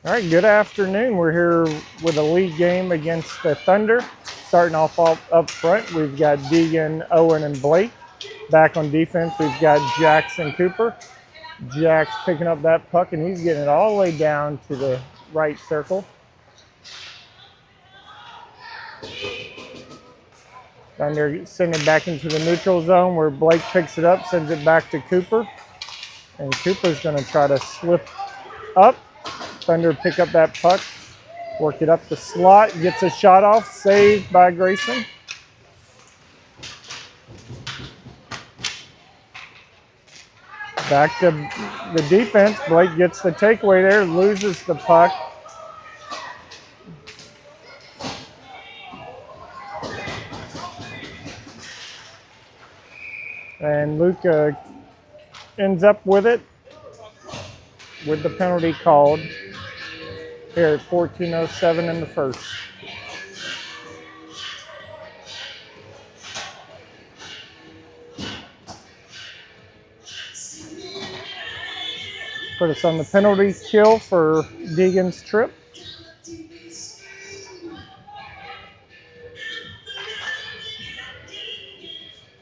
All right, good afternoon. We're here with a league game against the Thunder. Starting off up front, we've got Deegan, Owen, and Blake. Back on defense, we've got Jackson Cooper. Jack's picking up that puck, and he's getting it all the way down to the right circle. Thunder sending it back into the neutral zone where Blake picks it up, sends it back to Cooper. And Cooper's going to try to slip up. Thunder pick up that puck, work it up the slot, gets a shot off, saved by Grayson. Back to the defense. Blake gets the takeaway there, loses the puck. And Luca ends up with it with the penalty called here at 14:07 in the first. Put us on the penalty kill for Deegan's trip.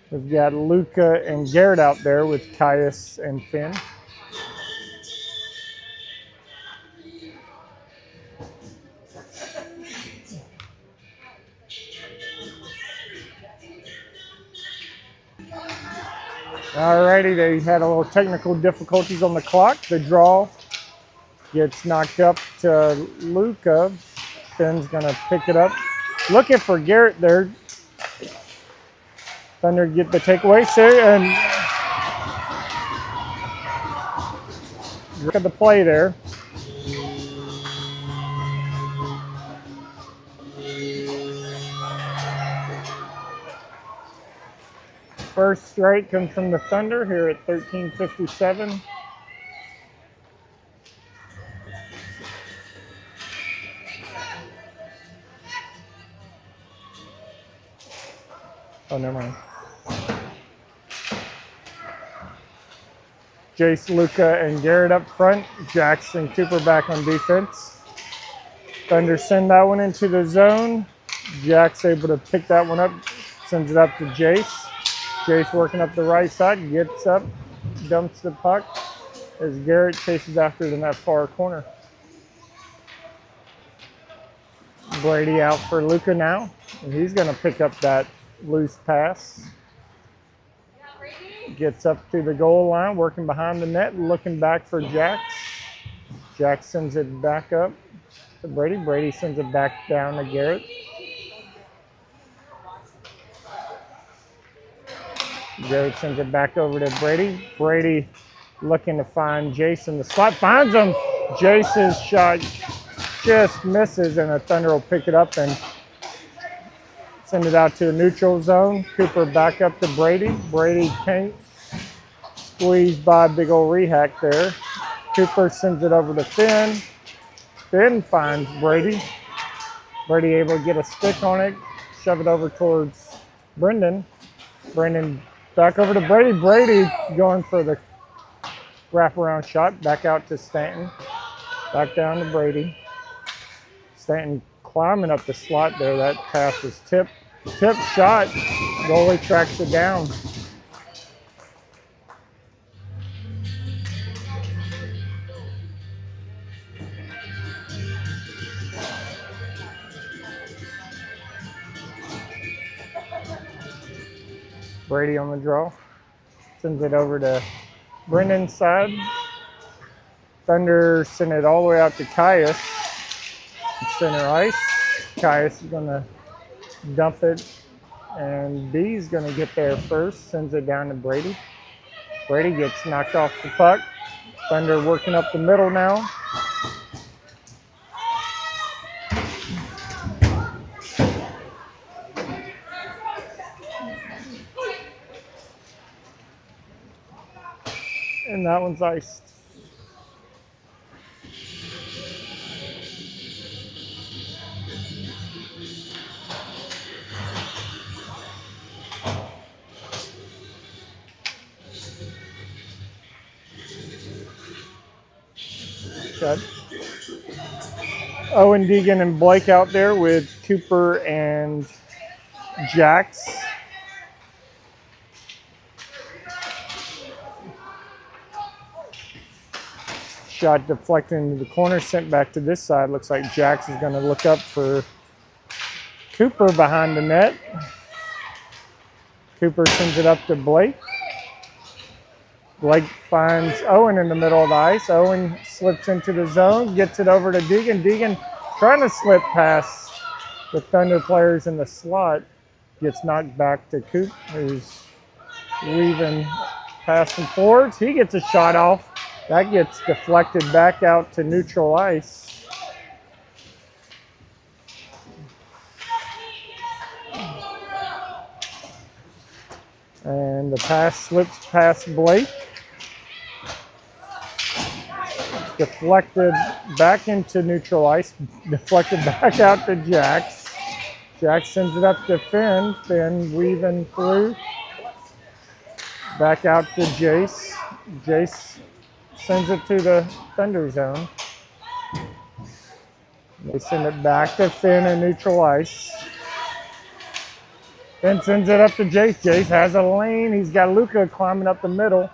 We've got Luca and Garrett out there with Caius and Finn. Alrighty, they had a little technical difficulties on the clock. The draw gets knocked up to Luca. Finn's gonna pick it up. Looking for Garrett there. Thunder get the takeaway, and look at the play there. First strike comes from the Thunder here at 13:57. Oh, never mind. Jace, Luca, and Garrett up front. Jackson Cooper back on defense. Thunder send that one into the zone. Jack's able to pick that one up, sends it up to Jace. Jace working up the right side, gets up, dumps the puck as Garrett chases after it in that far corner. Brady out for Luca now, and he's going to pick up that loose pass. Gets up to the goal line, working behind the net, looking back for Jax. Jax sends it back up to Brady. Brady sends it back down to Garrett. Garrett sends it back over to Brady. Brady looking to find Jace in the slot. Finds him. Jace's shot just misses, and the Thunder will pick it up and send it out to the neutral zone. Cooper back up to Brady. Brady can't squeeze by a big old rehack there. Cooper sends it over to Finn. Finn finds Brady. Brady able to get a stick on it, shove it over towards Brendan. Brendan back over to Brady. Brady going for the wraparound shot. Back out to Stanton. Back down to Brady. Stanton climbing up the slot there. That pass was tipped. Tip shot. Goalie tracks it down. Brady on the draw. Sends it over to Brendan's side. Thunder send it all the way out to Caius. Center ice. Caius is going to dump it, and B's going to get there first. Sends it down to Brady. Brady gets knocked off the puck. Thunder working up the middle now. And that one's iced. Good. Owen, Deegan, and Blake out there with Cooper and Jax. Shot deflected into the corner, sent back to this side. Looks like Jax is going to look up for Cooper behind the net. Cooper sends it up to Blake. Blake finds Owen in the middle of the ice. Owen slips into the zone, gets it over to Deegan. Deegan trying to slip past the Thunder players in the slot. Gets knocked back to Coop, who's weaving past and forwards. He gets a shot off. That gets deflected back out to neutral ice. And the pass slips past Blake. Deflected back into neutral ice. Deflected back out to Jax. Jax sends it up to Finn. Finn weaving through. Back out to Jace. Jace sends it to the Thunder zone. They send it back to Finn in neutral ice. Finn sends it up to Jace. Jace has a lane. He's got Luka climbing up the middle.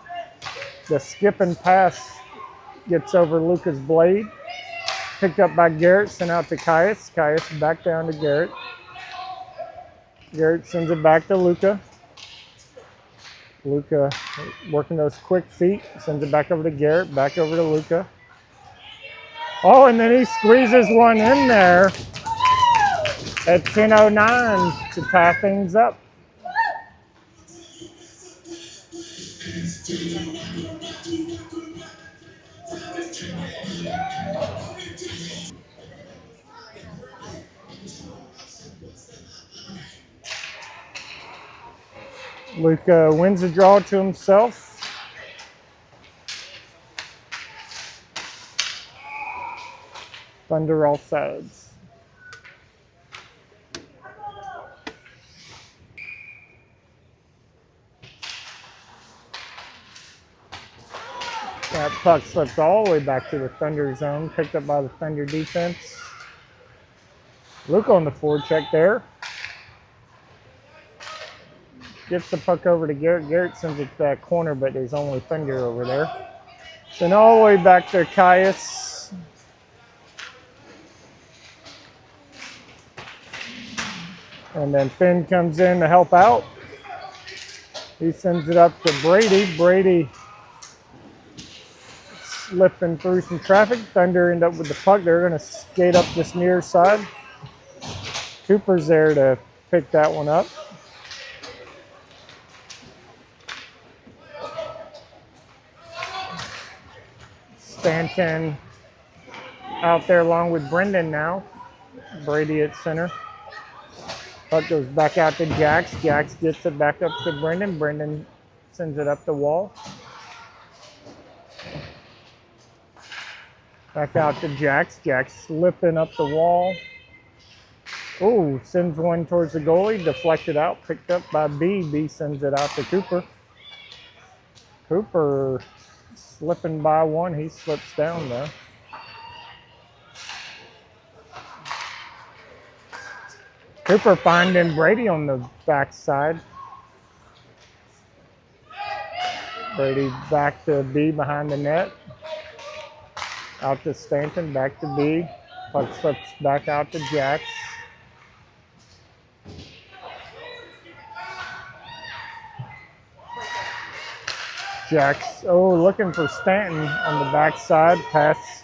The skip and pass gets over Luka's blade. Picked up by Garrett, sent out to Caius. Caius back down to Garrett. Garrett sends it back to Luka. Luka working those quick feet, sends it back over to Garrett, back over to Luka. Oh, and then he squeezes one in there at 10:09 to tie things up. Luka wins the draw to himself. Thunder all sides. That puck slips all the way back to the Thunder zone, picked up by the Thunder defense. Luka on the forward check there. Gets the puck over to Garrett. Garrett sends it to that corner, but there's only Thunder over there. Then all the way back to Caius. And then Finn comes in to help out. He sends it up to Brady. Brady slipping through some traffic. Thunder end up with the puck. They're going to skate up this near side. Cooper's there to pick that one up. Stanton out there along with Brendan now. Brady at center. Puck goes back out to Jax. Jax gets it back up to Brendan. Brendan sends it up the wall. Back out to Jax. Jax slipping up the wall. Oh, sends one towards the goalie. Deflected out. Picked up by B. B sends it out to Cooper. Cooper slipping by one. He slips down though. Cooper finding Brady on the backside. Brady back to B behind the net. Out to Stanton, back to B. Puck slips back out to Jax. Jax, looking for Stanton on the backside. Pass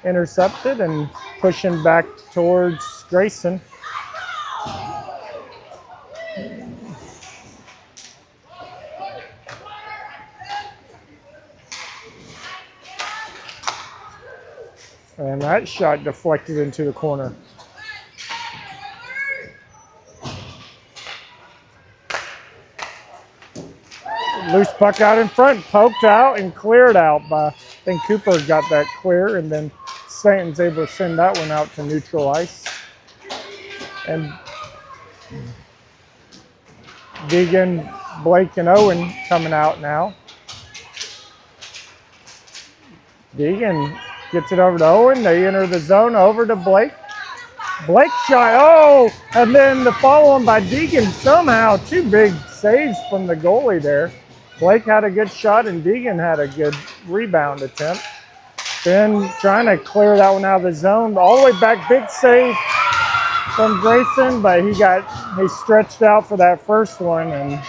intercepted and pushing back towards Grayson. And that shot deflected into the corner. Loose puck out in front, poked out and cleared out by, I think Cooper got that clear, and then Stanton's able to send that one out to neutral ice. And Deegan, Blake, and Owen coming out now. Deegan Gets it over to Owen. They enter the zone. Over to Blake. Blake shot. Oh, and then the follow-on by Deegan. Somehow, two big saves from the goalie there. Blake had a good shot, and Deegan had a good rebound attempt. Finn trying to clear that one out of the zone. All the way back, big save from Grayson, but he stretched out for that first one, and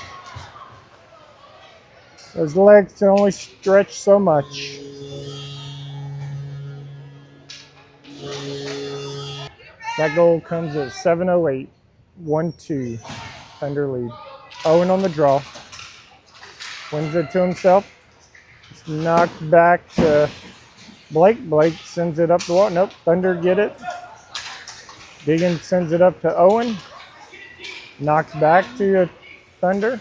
his legs can only stretch so much. That goal comes at 7:08. 1-2. Thunder lead. Owen on the draw. Wins it to himself. It's knocked back to Blake. Blake sends it up the wall. Nope. Thunder get it. Deegan sends it up to Owen. Knocked back to Thunder.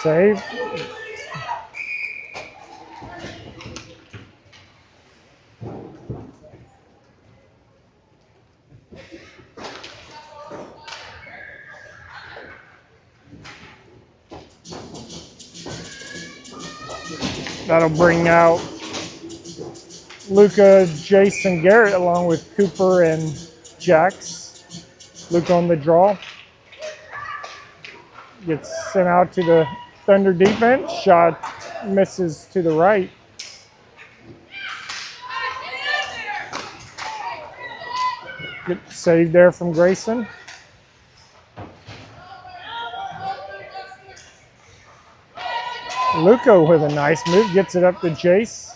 Save. That'll bring out Luca, Jason, Garrett, along with Cooper and Jax. Luca on the draw. Gets sent out to the Thunder defense. Shot misses to the right. Good save there from Grayson. Luca with a nice move, gets it up to Jace.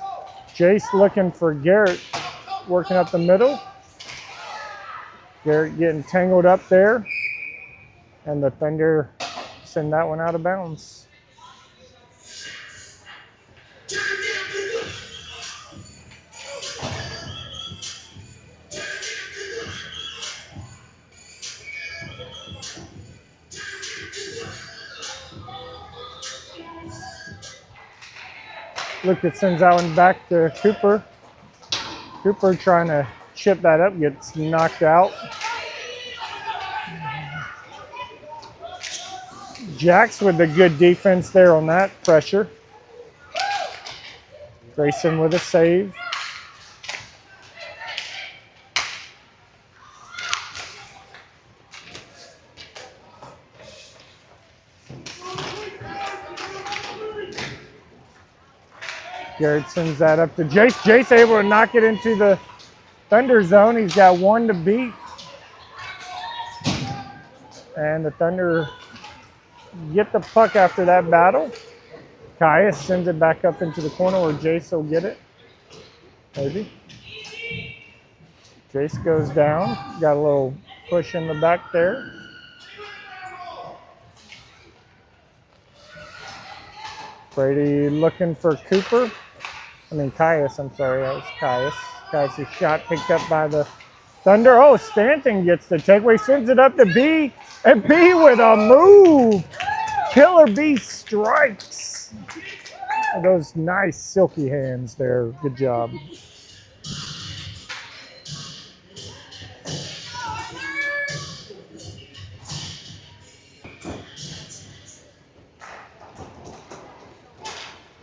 Jace looking for Garrett, working up the middle. Garrett getting tangled up there. And the Thunder send that one out of bounds. Lucas sends that one back to Cooper. Cooper trying to chip that up, gets knocked out. Jax with the good defense there on that pressure. Grayson with a save. Garrett sends that up to Jace. Jace able to knock it into the Thunder zone. He's got one to beat. And the Thunder get the puck after that battle. Caius sends it back up into the corner where Jace will get it. Maybe. Jace goes down. Got a little push in the back there. Brady looking for Cooper. Caius, I'm sorry, that was Caius. Caius' shot picked up by the Thunder. Oh, Stanton gets the takeaway, sends it up to B, and B with a move. Killer B strikes. Those nice silky hands there. Good job.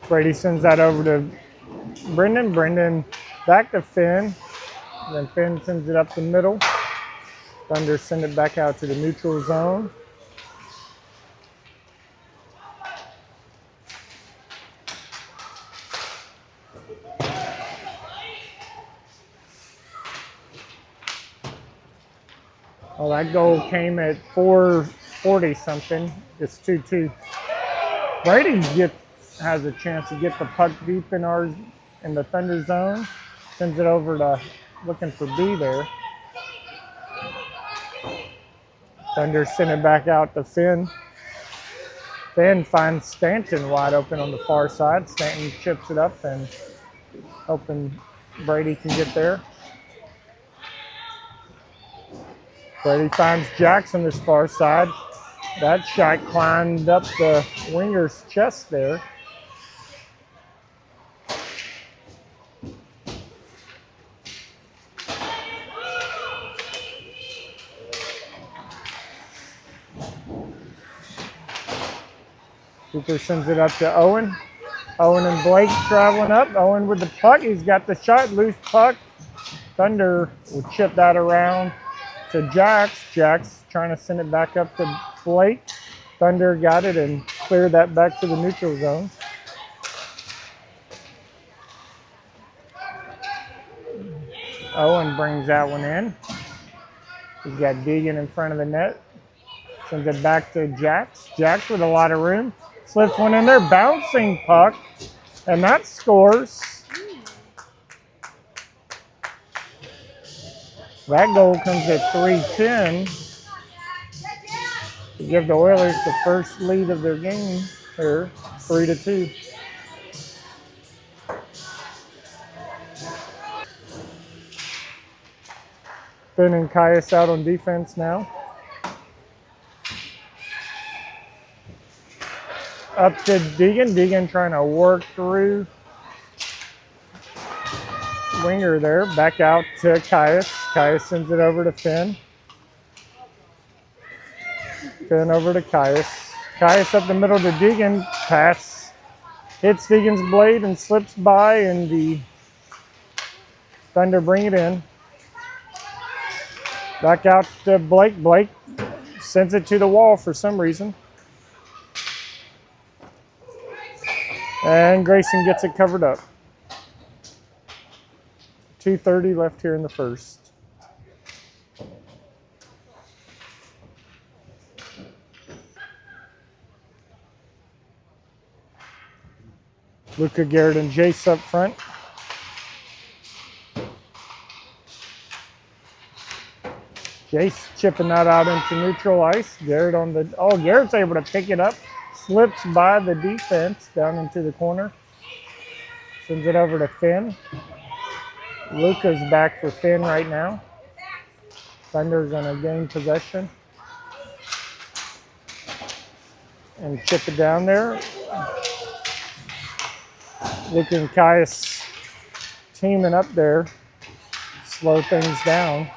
Brady sends that over to Brendan. Brendan back to Finn. And then Finn sends it up the middle. Thunder send it back out to the neutral zone. Well, that goal came at 4:40 something. It's 2-2. Brady has a chance to get the puck deep in the Thunder zone. Sends it over to looking for B there. Thunder send it back out to Finn. Finn finds Stanton wide open on the far side. Stanton chips it up and hoping Brady can get there. Brady finds Jackson this far side. That shot climbed up the winger's chest there. Cooper sends it up to Owen. Owen and Blake traveling up. Owen with the puck. He's got the shot. Loose puck. Thunder will chip that around to Jax. Jax trying to send it back up to Blake. Thunder got it and cleared that back to the neutral zone. Owen brings that one in. He's got Deegan in front of the net. Sends it back to Jax. Jax with a lot of room. Slips one in there. Bouncing puck. And that scores. That goal comes at 3:10 to give the Oilers the first lead of their game here, 3-2. Finn and Caius out on defense now. Up to Deegan. Deegan trying to work through winger there. Back out to Caius. Caius sends it over to Finn. Finn over to Caius. Caius up the middle to Deegan. Pass hits Deegan's blade and slips by, and the Thunder bring it in. Back out to Blake. Blake sends it to the wall for some reason. And Grayson gets it covered up. 2:30 left here in the first. Luca, Garrett, and Jace up front. Jace chipping that out into neutral ice. Garrett on the, Garrett's able to pick it up. Slips by the defense down into the corner. Sends it over to Finn. Luca's back for Finn right now. Thunder's gonna gain possession. And chip it down there. Luca and Caius teaming up there. Slow things down.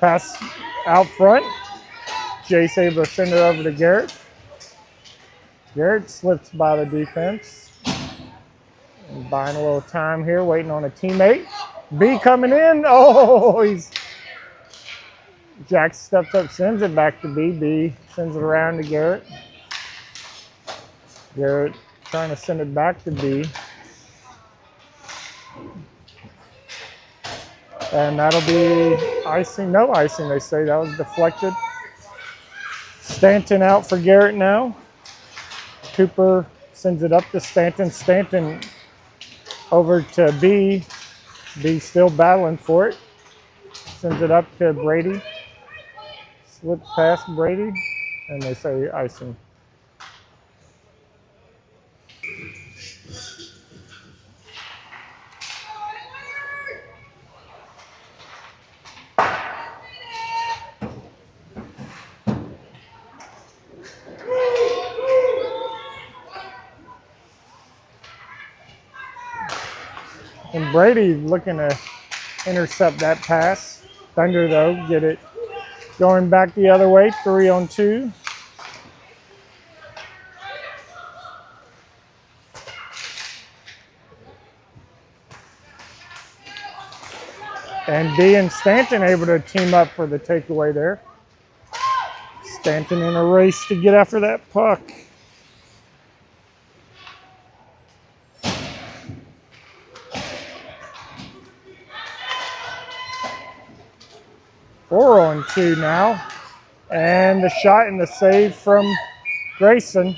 Pass out front. Jace able to send it over to Garrett. Garrett slips by the defense. And buying a little time here, waiting on a teammate. B coming in. Jack steps up, sends it back to B. B sends it around to Garrett. Garrett trying to send it back to B. And that'll be icing. No icing, they say. That was deflected. Stanton out for Garrett now. Cooper sends it up to Stanton. Stanton over to B. B still battling for it. Sends it up to Brady. Slips past Brady. And they say icing. And Brady looking to intercept that pass. Thunder, though, get it going back the other way, 3-on-2. And B and Stanton able to team up for the takeaway there. Stanton in a race to get after that puck. Four on two now. And the shot and the save from Grayson.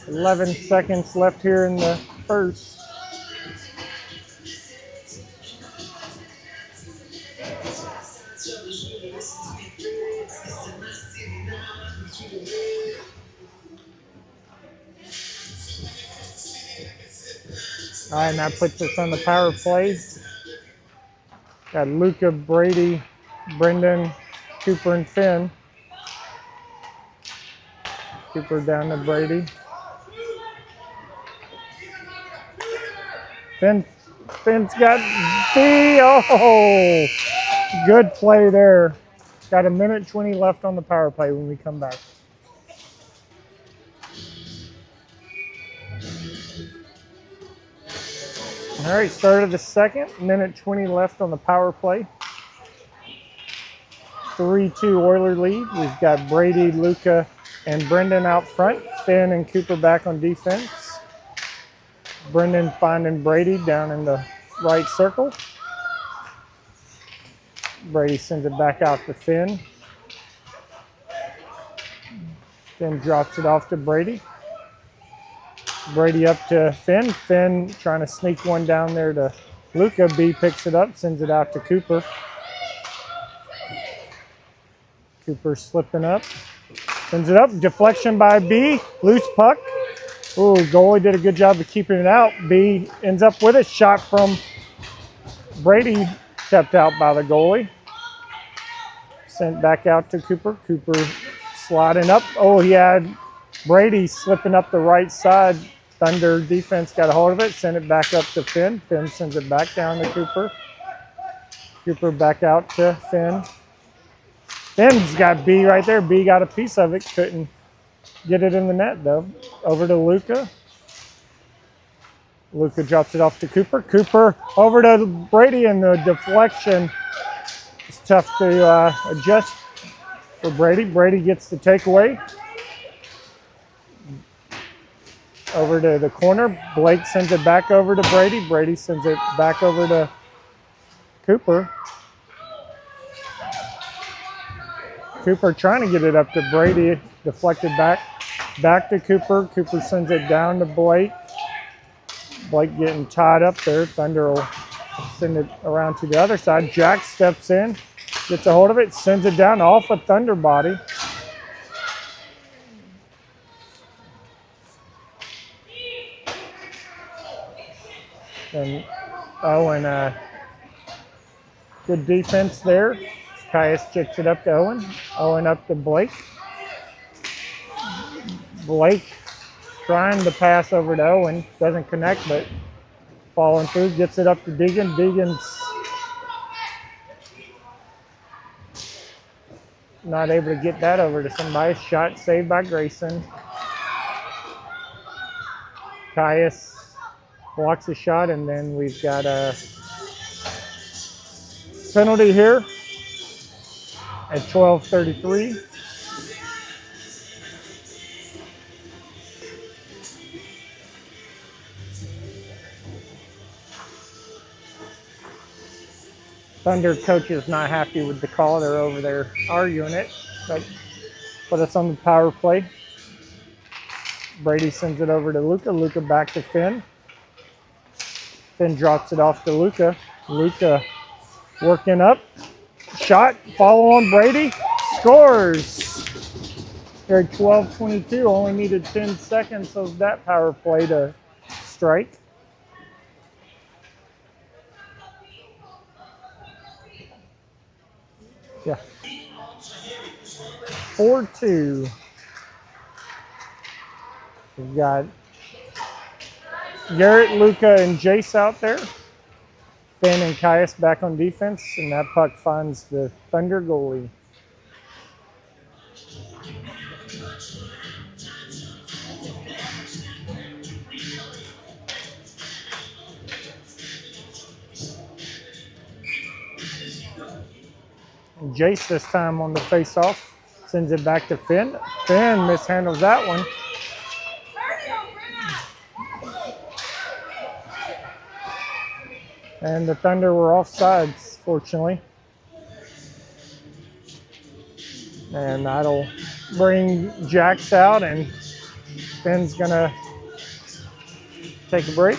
"11 seconds left here in the first. All right, and that puts us on the power play. Got Luca, Brady, Brendan, Cooper, and Finn. Cooper down to Brady. Finn's got B. Oh, good play there. Got a minute 20 left on the power play when we come back. All right, start of the second, minute 20 left on the power play. 3-2 Oiler lead. We've got Brady, Luca, and Brendan out front. Finn and Cooper back on defense. Brendan finding Brady down in the right circle. Brady sends it back out to Finn. Finn drops it off to Brady. Brady up to Finn. Finn trying to sneak one down there to Luca. B picks it up, sends it out to Cooper. Cooper slipping up. Sends it up. Deflection by B. Loose puck. Ooh, goalie did a good job of keeping it out. B ends up with a shot from Brady, kept out by the goalie. Sent back out to Cooper. Cooper sliding up. Oh, he had Brady slipping up the right side. Thunder defense got a hold of it. Sent it back up to Finn. Finn sends it back down to Cooper. Cooper back out to Finn. Finn's got B right there. B got a piece of it. Couldn't get it in the net, though. Over to Luca. Luca drops it off to Cooper. Cooper over to Brady, and the deflection is tough to adjust for Brady. Brady gets the takeaway. Over to the corner. Blake sends it back over to Brady. Brady sends it back over to Cooper. Cooper trying to get it up to Brady. Deflected back to Cooper. Cooper sends it down to Blake. Blake getting tied up there. Thunder will send it around to the other side. Jack steps in, gets a hold of it, sends it down off a Thunder body. And Owen, good defense there. Caius checks it up to Owen. Owen up to Blake. Blake trying to pass over to Owen. Doesn't connect, but falling through. Gets it up to Deegan. Deegan's not able to get that over to somebody. Shot saved by Grayson. Caius blocks the shot, and then we've got a penalty here at 12:33. Thunder coach is not happy with the call. They're over there arguing it. But put us on the power play. Brady sends it over to Luca. Luca back to Finn. Finn drops it off to Luca. Luca working up. Shot. Follow on Brady. Scores. Here at 12:22. Only needed 10 seconds of that power play to strike. Yeah. 4-2. We've got Garrett, Luca, and Jace out there. Finn and Caius back on defense, and that puck finds the Thunder goalie. And Jace this time on the face-off, sends it back to Finn. Finn mishandles that one. And the Thunder were offsides, fortunately. And that'll bring Jax out, and Finn's gonna take a break.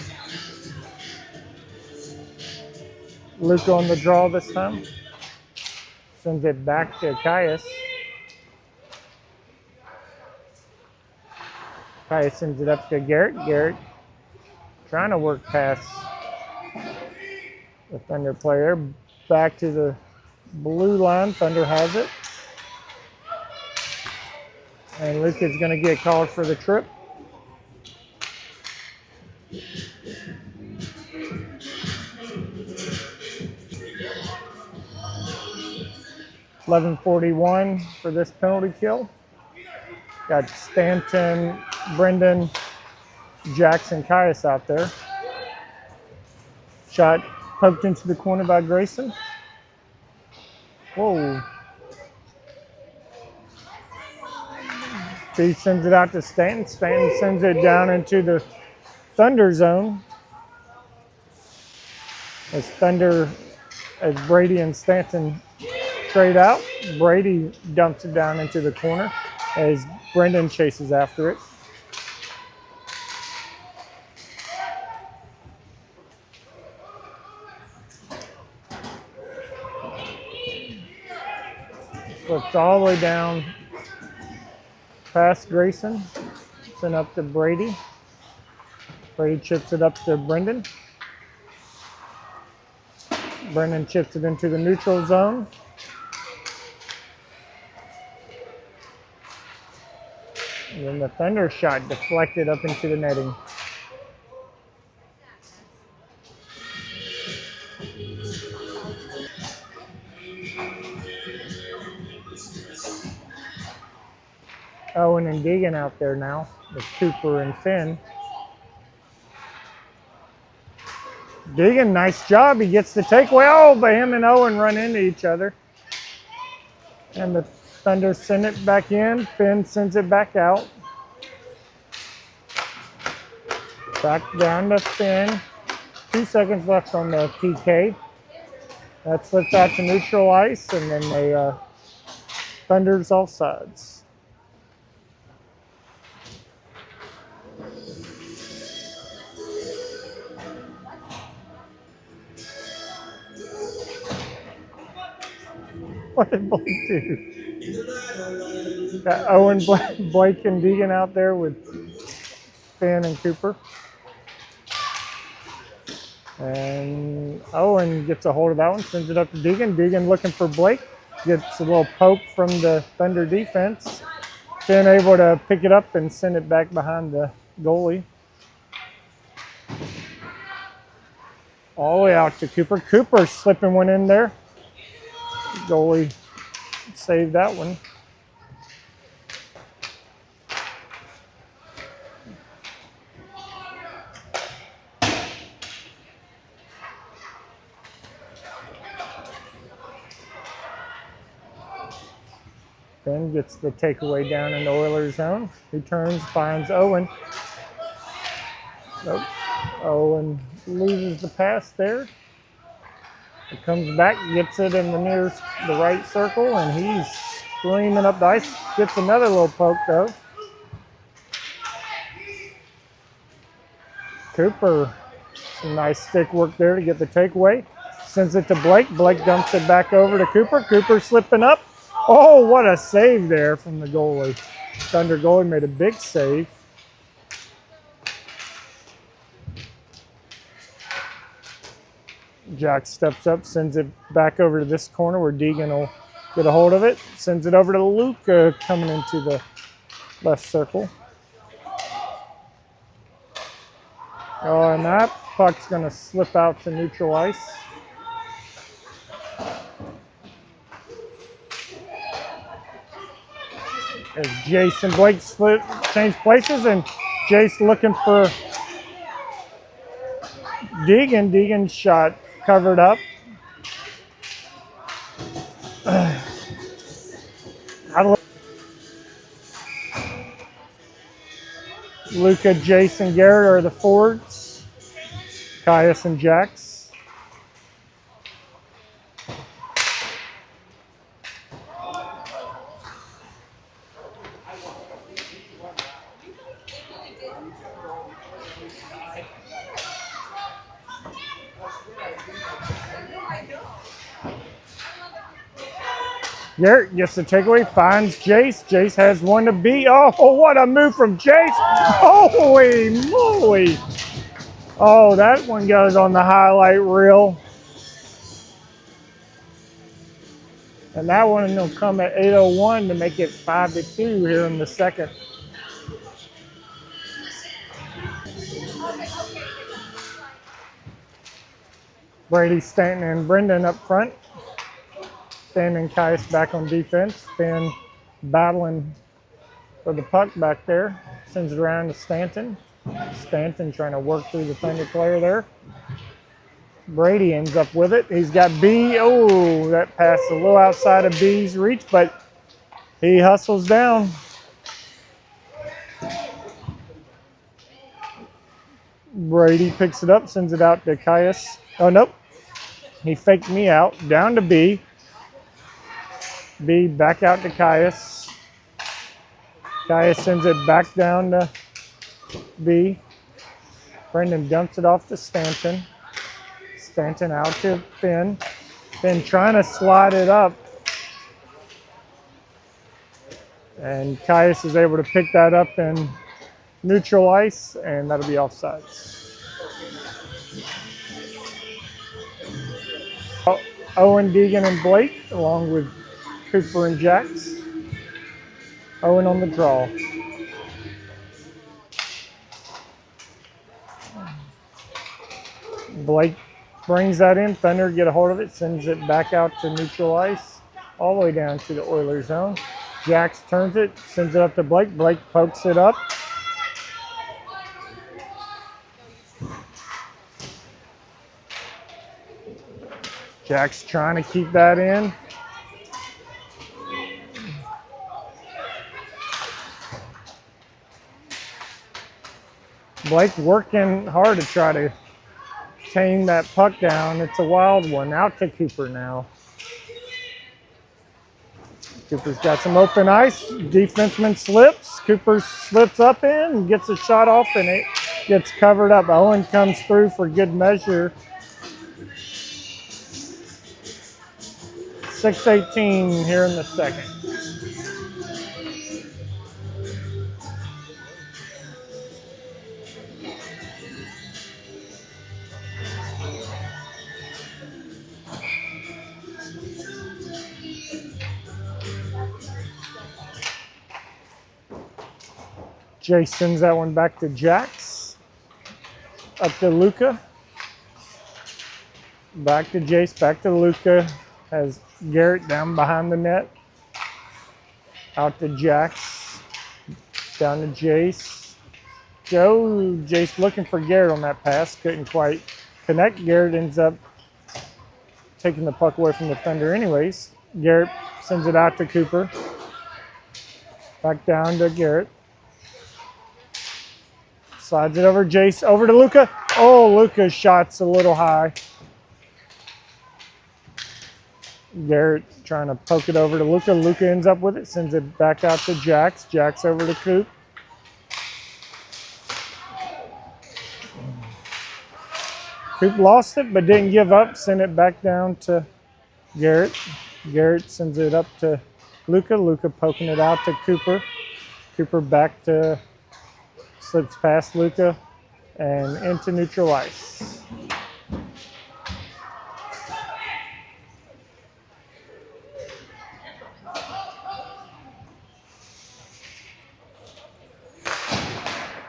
Luca on the draw this time. Sends it back to Caius. Caius sends it up to Garrett. Garrett trying to work past the Thunder player. Back to the blue line. Thunder has it. And Luca's going to get called for the trip. 11:41 for this penalty kill. Got Stanton, Brendan, Jackson, Caius out there. Shot poked into the corner by Grayson. Whoa. He sends it out to Stanton. Stanton sends it down into the Thunder zone. As Brady and Stanton trade out, Brady dumps it down into the corner as Brendan chases after it. Flips all the way down past Grayson, sent up to Brady. Brady chips it up to Brendan. Brendan chips it into the neutral zone. And then the Thunder shot deflected up into the netting. Owen and Deegan out there now with Cooper and Finn. Deegan, nice job. He gets the takeaway. Oh, but him and Owen run into each other. And the Thunder send it back in. Finn sends it back out. Back down to Finn. 2 seconds left on the PK. That slips out to neutral ice, and then the Thunder's offsides. What did Blake do? Got Owen, Blake, and Deegan out there with Finn and Cooper. And Owen gets a hold of that one, sends it up to Deegan. Deegan looking for Blake. Gets a little poke from the Thunder defense. Finn able to pick it up and send it back behind the goalie. All the way out to Cooper. Cooper slipping one in there. Goalie saved that one. Finn gets the takeaway down in the Oilers zone. Returns, finds Owen. Nope. Owen loses the pass there. It comes back, gets it in the right circle, and he's screaming up the ice. Gets another little poke though. Cooper, some nice stick work there to get the takeaway. Sends it to Blake. Blake dumps it back over to Cooper. Cooper slipping up. Oh, what a save there from the goalie. Thunder goalie made a big save. Jack steps up, sends it back over to this corner where Deegan will get a hold of it. Sends it over to Luca coming into the left circle. Oh, and that puck's going to slip out to neutral ice. As Jace and Blake change places, and Jace looking for Deegan. Deegan's shot covered up. Luca, Jace, and Garrett are the forwards. Caius and Jax. Garrett gets the takeaway, finds Jace. Jace has one to beat. Oh, what a move from Jace. Holy moly. Oh, that one goes on the highlight reel. And that one will come at 8:01 to make it 5-2 here in the second. Brady, Stanton, and Brendan up front. Finn and Caius back on defense. Finn battling for the puck back there. Sends it around to Stanton. Stanton trying to work through the Thunder player there. Brady ends up with it. He's got B. Oh, that pass a little outside of B's reach, but he hustles down. Brady picks it up, sends it out to Caius. Oh, nope. He faked me out. Down to B. B back out to Caius. Caius sends it back down to B. Brendan dumps it off to Stanton. Stanton out to Finn. Finn trying to slide it up. And Caius is able to pick that up in neutral ice, and that'll be offsides. Owen, Deegan, and Blake, along with Cooper and Jax. Owen on the draw. Blake brings that in. Thunder get a hold of it, sends it back out to neutral ice, all the way down to the Oilers zone. Jax turns it, sends it up to Blake. Blake pokes it up. Jax trying to keep that in. Blake working hard to try to tame that puck down. It's a wild one. Out to Cooper now. Cooper's got some open ice. Defenseman slips. Cooper slips up in, gets a shot off, and it gets covered up. Owen comes through for good measure. 6:18 here in the second. Jay sends that one back to Jax. Up to Luca. Back to Jace, back to Luca. Has Garrett down behind the net. Out to Jax. Down to Jace. Jace looking for Garrett on that pass. Couldn't quite connect. Garrett ends up taking the puck away from the Thunder anyways. Garrett sends it out to Cooper. Back down to Garrett. Slides it over Jace. Over to Luca. Oh, Luca's shot's a little high. Garrett trying to poke it over to Luca. Luca ends up with it, sends it back out to Jax. Jax over to Coop. Coop lost it, but didn't give up. Sent it back down to Garrett. Garrett sends it up to Luca. Luca poking it out to Cooper. Cooper back to, slips past Luca and into neutral ice.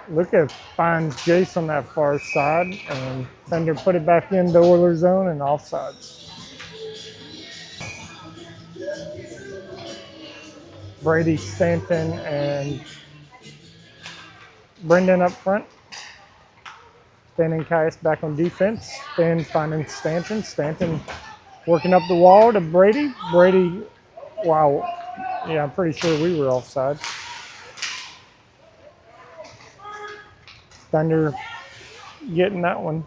Luca finds Jace on that far side, and Thunder put it back in the Oilers zone and offsides. Brady, Stanton, and Brendan up front. Finn and Caius back on defense. Finn finding Stanton. Stanton working up the wall to Brady. Brady, wow, yeah, I'm pretty sure we were offside. Thunder getting that one.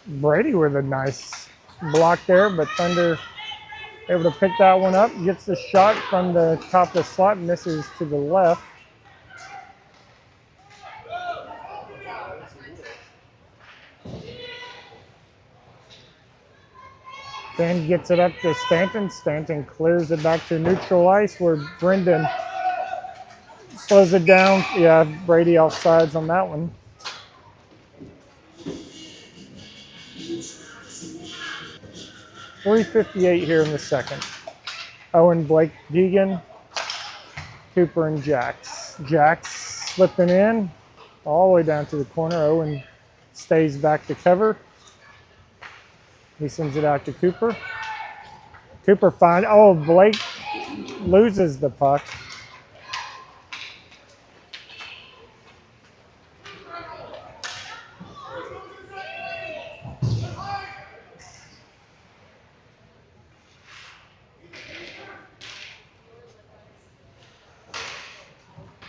Brady with a nice block there, but Thunder able to pick that one up. Gets the shot from the top of the slot, misses to the left. Then gets it up to Stanton. Stanton clears it back to neutral ice where Brendan slows it down. Yeah, Brady offsides on that one. .358 here in the second. Owen, Blake, Deegan, Cooper, and Jax. Jax slipping in all the way down to the corner. Owen stays back to cover. He sends it out to Cooper. Cooper finds, oh, Blake loses the puck.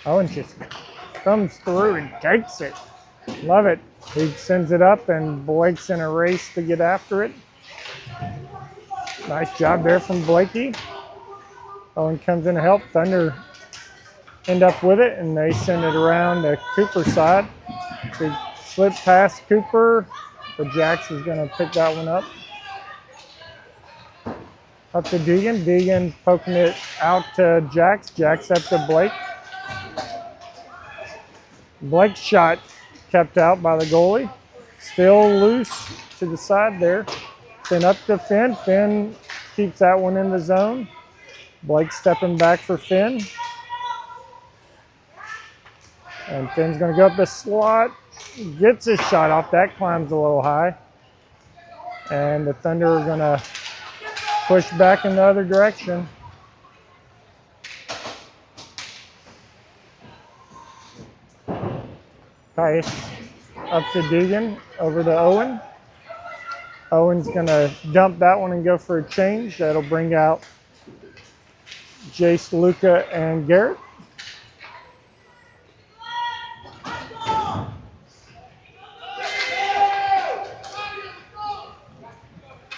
Owen just comes through and takes it. Love it. He sends it up, and Blake's in a race to get after it. Nice job there from Blakey. Owen comes in to help. Thunder end up with it, and they send it around the Cooper side. They slip past Cooper, but Jax is going to pick that one up. Up to Deegan. Deegan poking it out to Jax. Jax up to Blake. Blake's shot kept out by the goalie. Still loose to the side there. Then up to Finn. Finn keeps that one in the zone. Blake stepping back for Finn. And Finn's going to go up the slot. Gets his shot off. That climbs a little high. And the Thunder are going to push back in the other direction. Tice up to Deegan, over to Owen. Owen's going to dump that one and go for a change. That'll bring out Jace, Luca, and Garrett.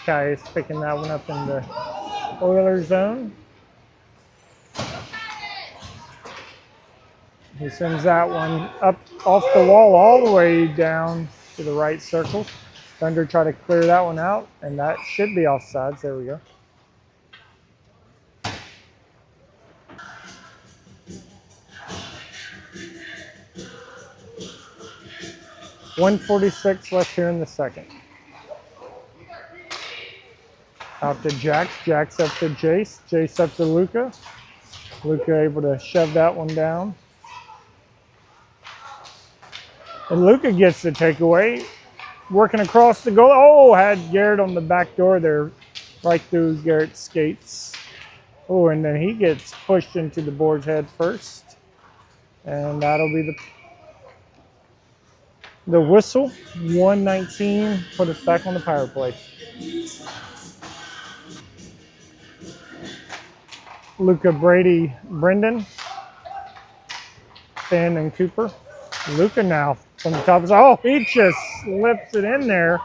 Caius picking that one up in the Oilers zone. He sends that one up off the wall all the way down to the right circle. Thunder try to clear that one out, and that should be offsides. There we go. .146 left here in the second. Out to Jax. Jax up to Jace. Jace up to Luca. Luca able to shove that one down. And Luca gets the takeaway. Working across the goal. Oh, had Garrett on the back door there. Right through Garrett's skates. Oh, and then he gets pushed into the board's head first. And that'll be the whistle. 119. Put us back on the power play. Luca, Brady, Brendan, Finn, and Cooper. Luca now from the top. Oh, he just slips it in there.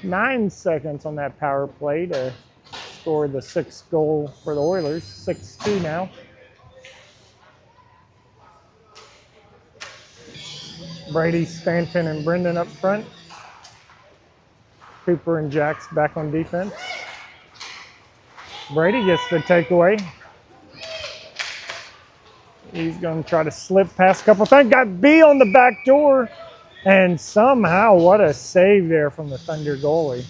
9 seconds on that power play to score the 6th goal for the Oilers. 6-2 now. Brady, Stanton, and Brendan up front. Cooper and Jax back on defense. Brady gets the takeaway. He's going to try to slip past a couple things. Got B on the back door. And somehow, what a save there from the Thunder goalie.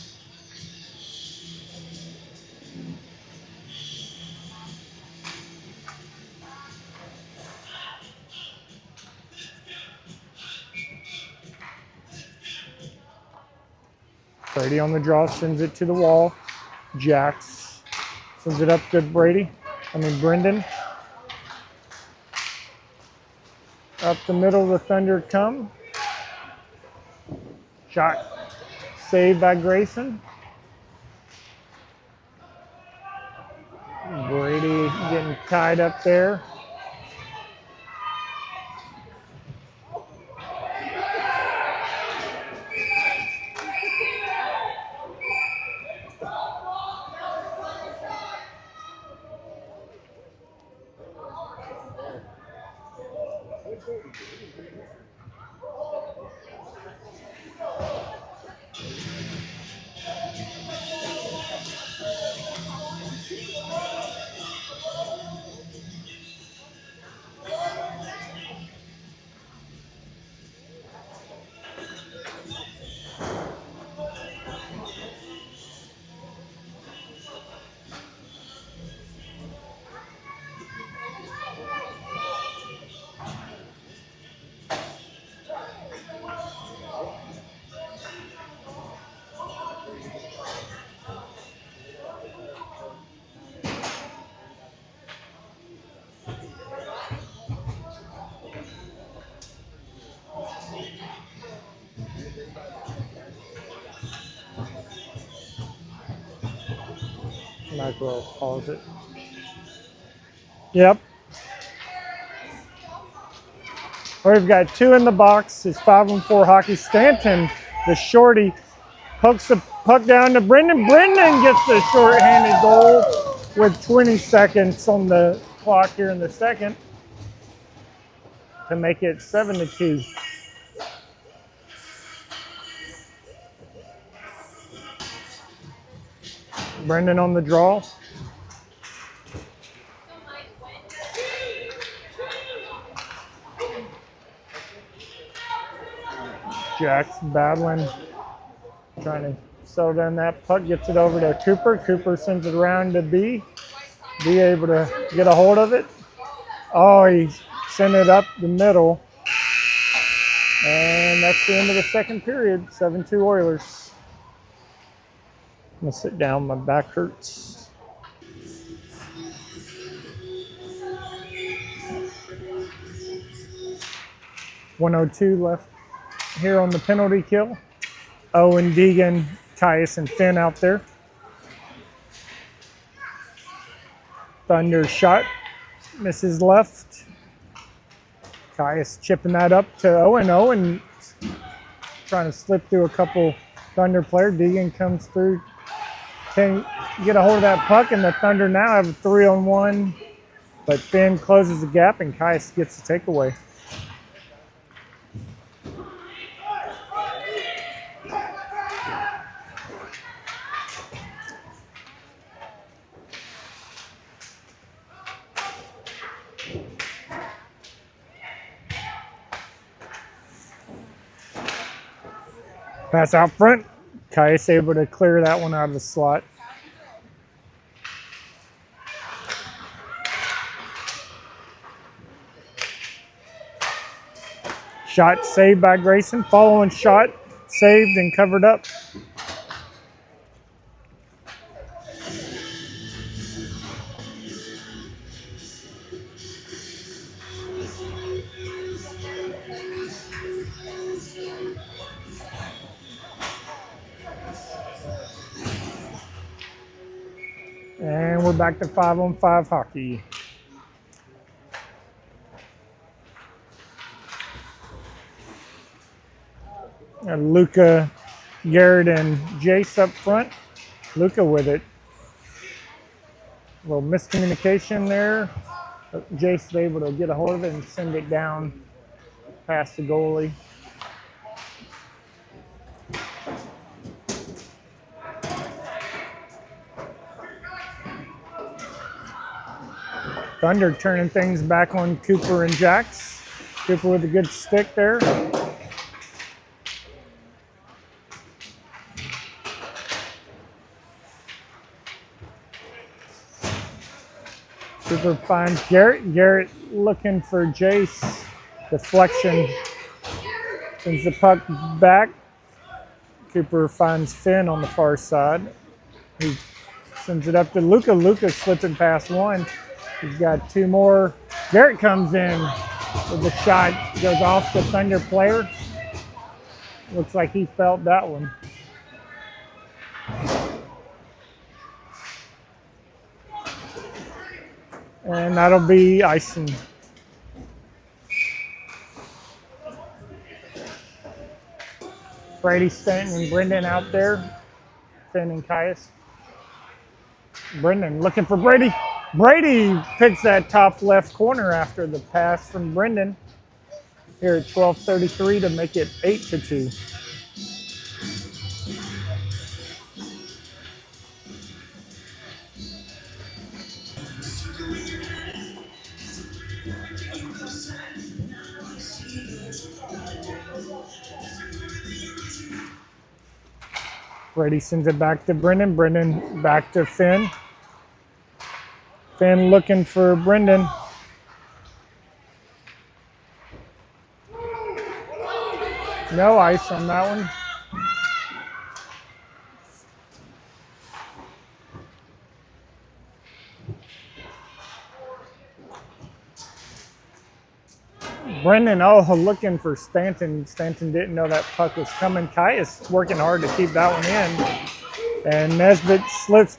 Brady on the draw, sends it to the wall. Jax sends it up to Brendan. Up the middle, the Thunder come. Shot saved by Grayson. Brady getting tied up there. like Will calls it. Yep. We've got 2 in the box. It's 5-on-4 hockey. Stanton, the shorty, hooks the puck down to Brendan. Brendan gets the short-handed goal with 20 seconds on the clock here in the second to make it 7-2. Brendan on the draw. Jack's battling, trying to settle down that puck, gets it over to Cooper. Cooper sends it around to B. B able to get a hold of it. Oh, he sent it up the middle. And that's the end of the second period, 7-2 Oilers. I'm gonna sit down, my back hurts. .102 left here on the penalty kill. Owen, Deegan, Caius, and Finn out there. Thunder shot, misses left. Caius chipping that up to Owen. Owen trying to slip through a couple Thunder players. Deegan comes through, can get a hold of that puck, and the Thunder now have a 3-on-1, but Finn closes the gap and Caius gets the takeaway. Pass out front. Caius able to clear that one out of the slot. Shot saved by Grayson. Following shot saved and covered up. And we're back to 5-on-5 hockey. And Luca, Garrett, and Jace up front. Luca with it. A little miscommunication there. Jace was able to get a hold of it and send it down past the goalie. Thunder turning things back on Cooper and Jax. Cooper with a good stick there. Cooper finds Garrett. Garrett looking for Jace. Deflection. Sends the puck back. Cooper finds Finn on the far side. He sends it up to Luca. Luca slipping past one. He's got 2 more. Garrett comes in with the shot. Goes off the Thunder player. Looks like he felt that one. And that'll be icing. Brady, Stanton, and Brendan out there. Finn and Caius. Brendan looking for Brady. Brady picks that top left corner after the pass from Brendan. Here at 12:33 to make it 8-2. Brady sends it back to Brendan. Brendan back to Finn. Finn looking for Brendan. No ice on that one. Brendan, looking for Stanton. Stanton didn't know that puck was coming. Caius working hard to keep that one in. And Nesbitt slips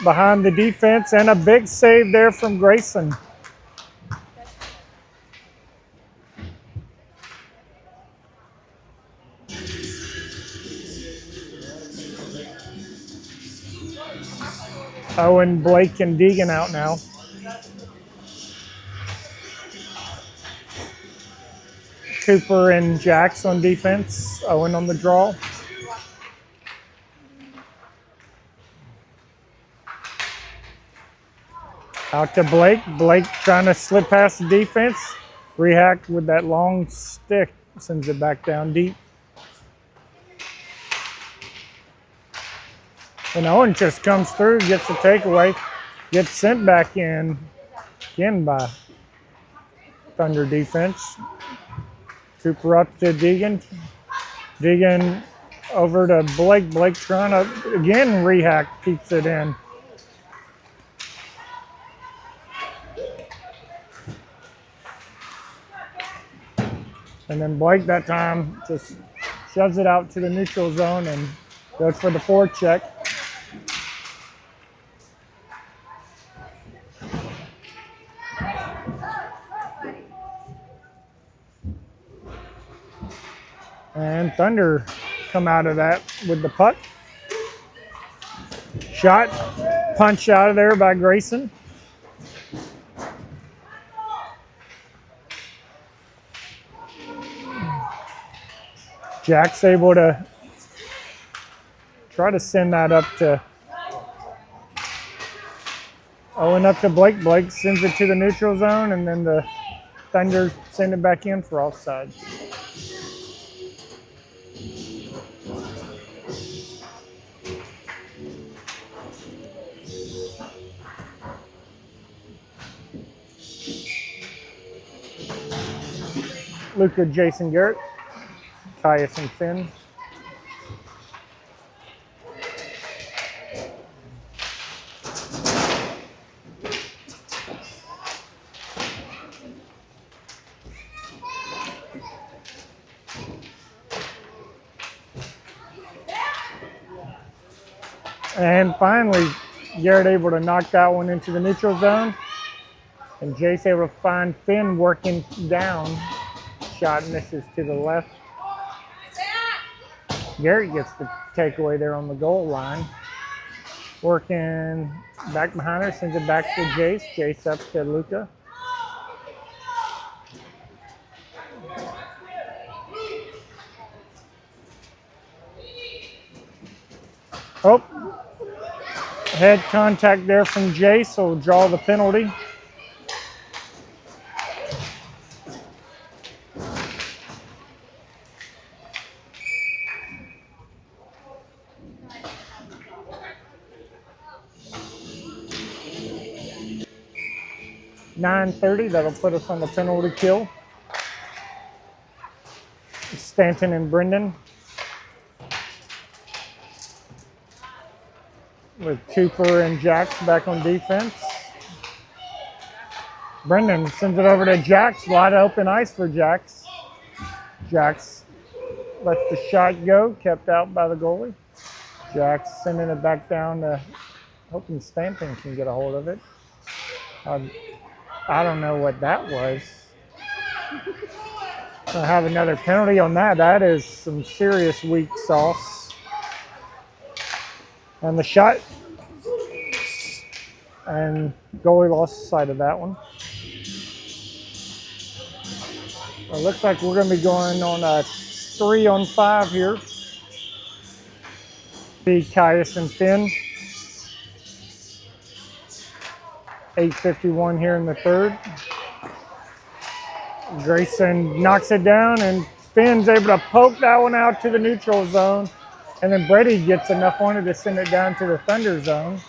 behind the defense, and a big save there from Grayson. Owen, Blake, and Deegan out now. Cooper and Jax on defense. Owen on the draw. Out to Blake. Blake trying to slip past the defense. Rehack with that long stick. Sends it back down deep. And Owen just comes through, gets the takeaway, gets sent back in again by Thunder defense. Cooper up to Deegan. Deegan over to Blake. Blake trying to, again, Rehack keeps it in. And then Blake that time just shoves it out to the neutral zone and goes for the forecheck. And Thunder come out of that with the puck. Shot, punch out of there by Grayson. Jack's able to try to send that up to Owen, up to Blake. Blake sends it to the neutral zone, and then the Thunder send it back in for offside. Luca, Jason Garrett, Caius and Finn. And finally, Garrett able to knock that one into the neutral zone. And Jace able to find Finn working down. Shot misses to the left. Garrett gets the takeaway there on the goal line. Working back behind her, sends it back to Jace. Jace up to Luca. Oh, head contact there from Jace, so we'll draw the penalty. .930, that'll put us on the penalty kill. Stanton and Brendan. With Cooper and Jax back on defense. Brendan sends it over to Jax. A lot of open ice for Jax. Jax lets the shot go, kept out by the goalie. Jax sending it back down to, hoping Stanton can get a hold of it. I don't know what that was. I'll have another penalty on that. That is some serious weak sauce. And the shot, and goalie lost sight of that one. It looks like we're going to be going on a 3-on-5 here. The Caius and Finn. 8:51 here in the third. Grayson knocks it down, and Finn's able to poke that one out to the neutral zone. And then Brady gets enough on it to send it down to the Thunder zone.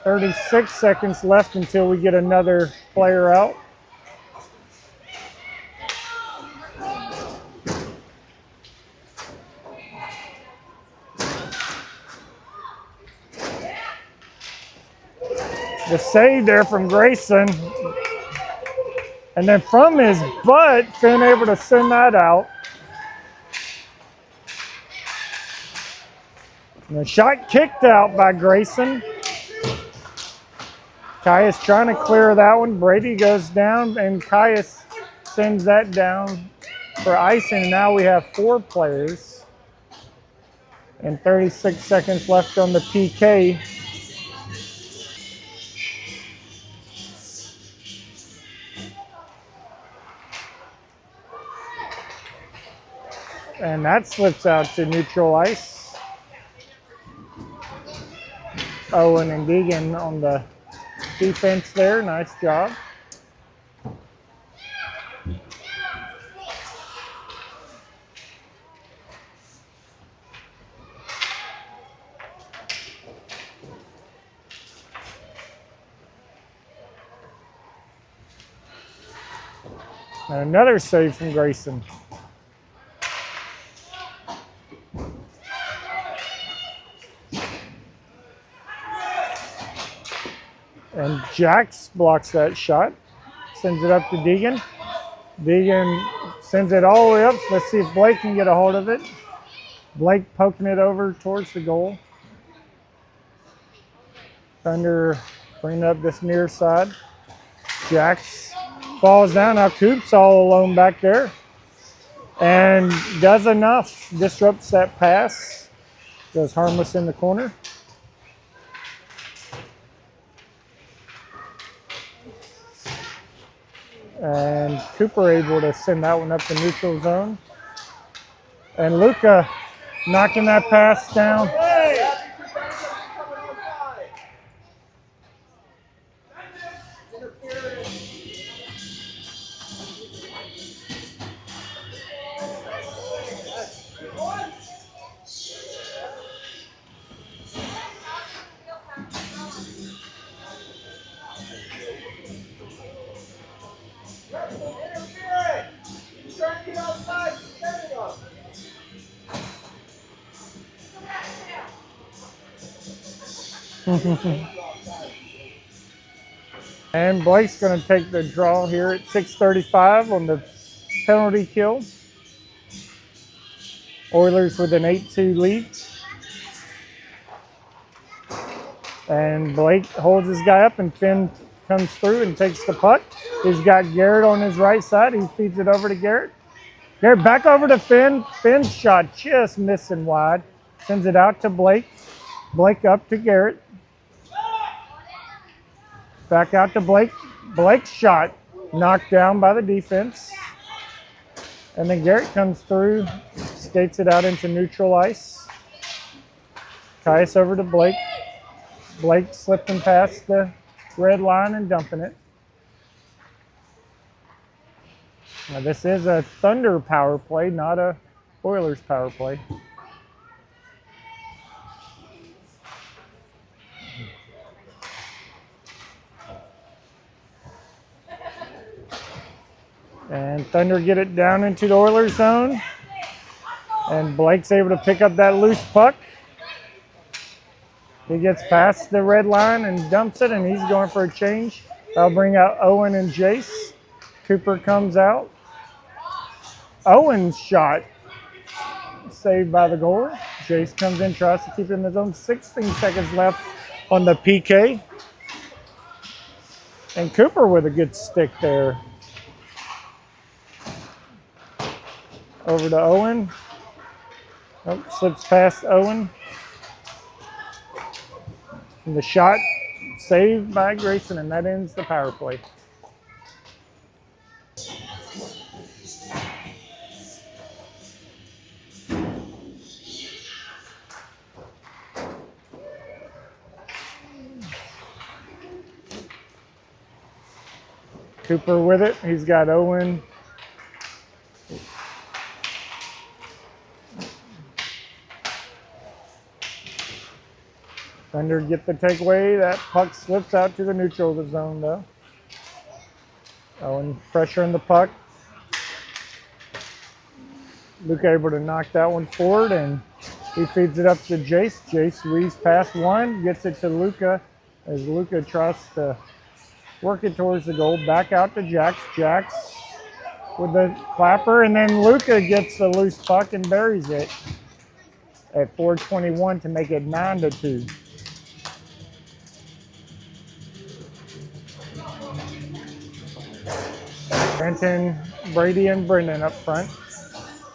36 seconds left until we get another player out. The save there from Grayson. And then from his butt, Finn able to send that out. And the shot kicked out by Grayson. Caius trying to clear that one. Brady goes down, and Caius sends that down for icing. Now we have 4 players. And 36 seconds left on the PK. And that slips out to neutral ice. Owen and Deegan on the defense there. Nice job. And another save from Grayson. And Jax blocks that shot, sends it up to Deegan. Deegan sends it all the way up. Let's see if Blake can get a hold of it. Blake poking it over towards the goal. Thunder bringing up this near side. Jax falls down. Now Coop's all alone back there. And does enough. Disrupts that pass. Goes harmless in the corner. And Cooper able to send that one up the neutral zone. And Luca knocking that pass down. And Blake's going to take the draw here at 6:35 on the penalty kill. Oilers with an 8-2 lead. And Blake holds his guy up, and Finn comes through and takes the puck. He's got Garrett on his right side. He feeds it over to Garrett. Garrett back over to Finn. Finn's shot just missing wide. Sends it out to Blake. Blake up to Garrett. Back out to Blake. Blake's shot knocked down by the defense. And then Garrett comes through, skates it out into neutral ice. Caius over to Blake. Blake slipping past the red line and dumping it. Now this is a Thunder power play, not a Oilers power play. And Thunder get it down into the Oilers zone. And Blake's able to pick up that loose puck. He gets past the red line and dumps it, and he's going for a change. I'll bring out Owen and Jace. Cooper comes out. Owen's shot saved by the goalie. Jace comes in, tries to keep it in the zone. 16 seconds left on the PK. And Cooper with a good stick there. Over to Owen. Oh, slips past Owen. And the shot saved by Grayson, and that ends the power play. Cooper with it. He's got Owen. Thunder get the takeaway. That puck slips out to the neutral zone, though. Owen pressuring the puck. Luca able to knock that one forward, and he feeds it up to Jace. Jace weaves past one, gets it to Luca as Luca tries to work it towards the goal. Back out to Jax. Jax with the clapper, and then Luca gets the loose puck and buries it. at 4:21 to make it 9-2. Brenton, Brady, and Brendan up front.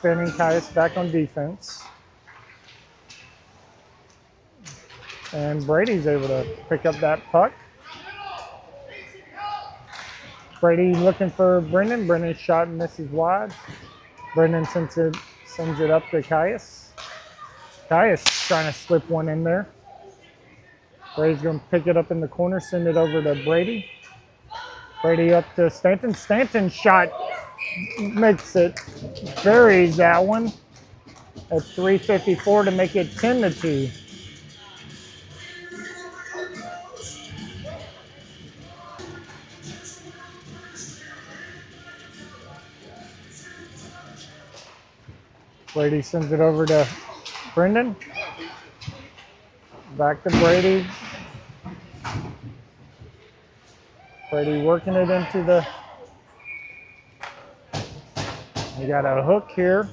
Finn and Caius back on defense. And Brady's able to pick up that puck. Brady looking for Brendan. Brendan's shot misses wide. Brendan sends it up to Caius. Caius trying to slip one in there. Brady's going to pick it up in the corner, send it over to Brady. Brady up to Stanton. Stanton's shot makes it, buries that one at 3:54 to make it 10-2. Brady sends it over to Brendan. Back to Brady. Brady working it into the... We got a hook here.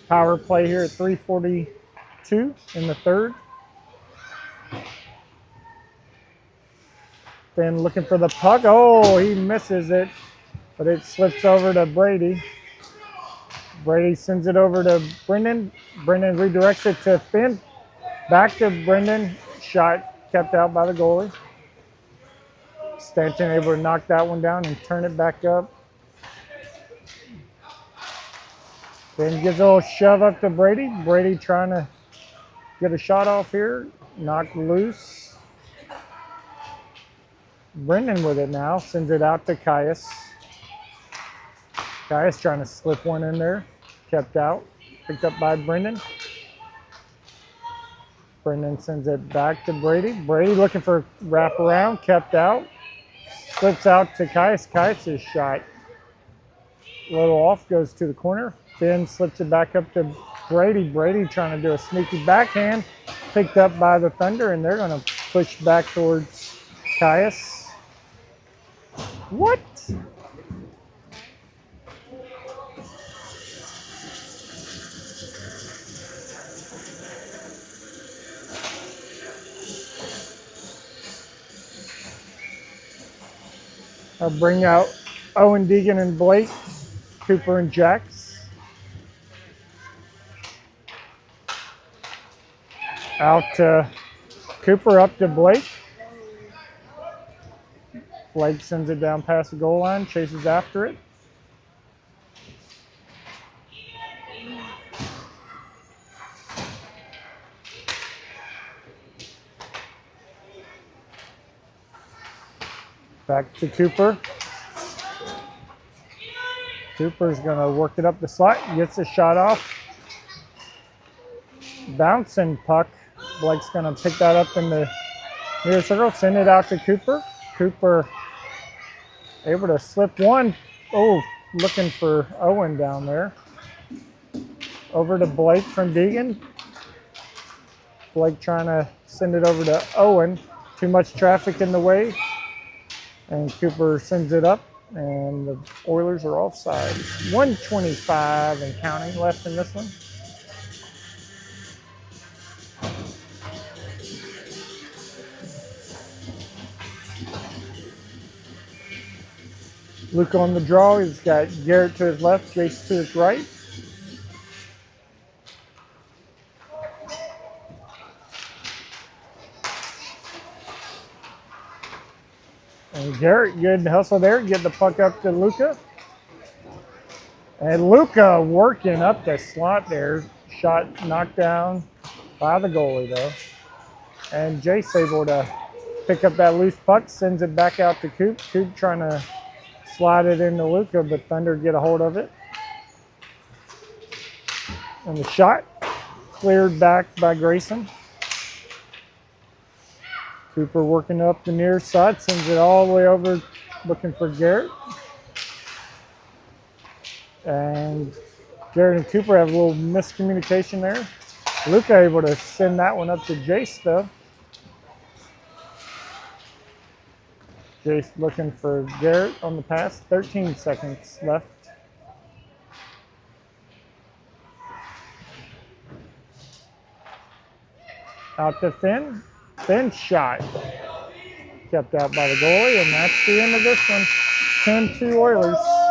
Power play here at 3:42 in the third. Then looking for the puck. Oh, he misses it, but it slips over to Brady. Brady sends it over to Brendan. Brendan redirects it to Finn. Back to Brendan. Shot kept out by the goalie. Stanton able to knock that one down and turn it back up. Then gives a little shove up to Brady. Brady trying to get a shot off here. Knocked loose. Brendan with it now. Sends it out to Caius. Caius trying to slip one in there. Kept out. Picked up by Brendan. Brendan sends it back to Brady. Brady looking for wraparound. Kept out. Slips out to Caius. Caius' shot a little off. Goes to the corner. Then slips it back up to Brady. Brady trying to do a sneaky backhand. Picked up by the Thunder, and they're going to push back towards Caius. What? I'll bring out Owen, Deegan, and Blake, Cooper and Jax. Out to Cooper, up to Blake. Blake sends it down past the goal line, chases after it. Back to Cooper. Cooper's going to work it up the slot, gets a shot off. Bouncing puck. Blake's going to pick that up in the near circle, send it out to Cooper. Cooper able to slip one. Oh, looking for Owen down there. Over to Blake from Deegan. Blake trying to send it over to Owen. Too much traffic in the way. And Cooper sends it up, and the Oilers are offside. 1:25 and counting left in this one. Luke on the draw. He's got Garrett to his left, Jace to his right. And Garrett, good hustle there. Get the puck up to Luca. And Luca working up the slot there. Shot knocked down by the goalie, though. And Jace able to pick up that loose puck, sends it back out to Coop. Coop trying to slide it into Luca, but Thunder get a hold of it. And the shot cleared back by Grayson. Cooper working up the near side, sends it all the way over, looking for Garrett. And Garrett and Cooper have a little miscommunication there. Luca able to send that one up to Jace, though. Jace looking for Garrett on the pass. 13 seconds left. Out to Finn. Finn's shot. Kept out by the goalie, and that's the end of this one. 10-2 Oilers.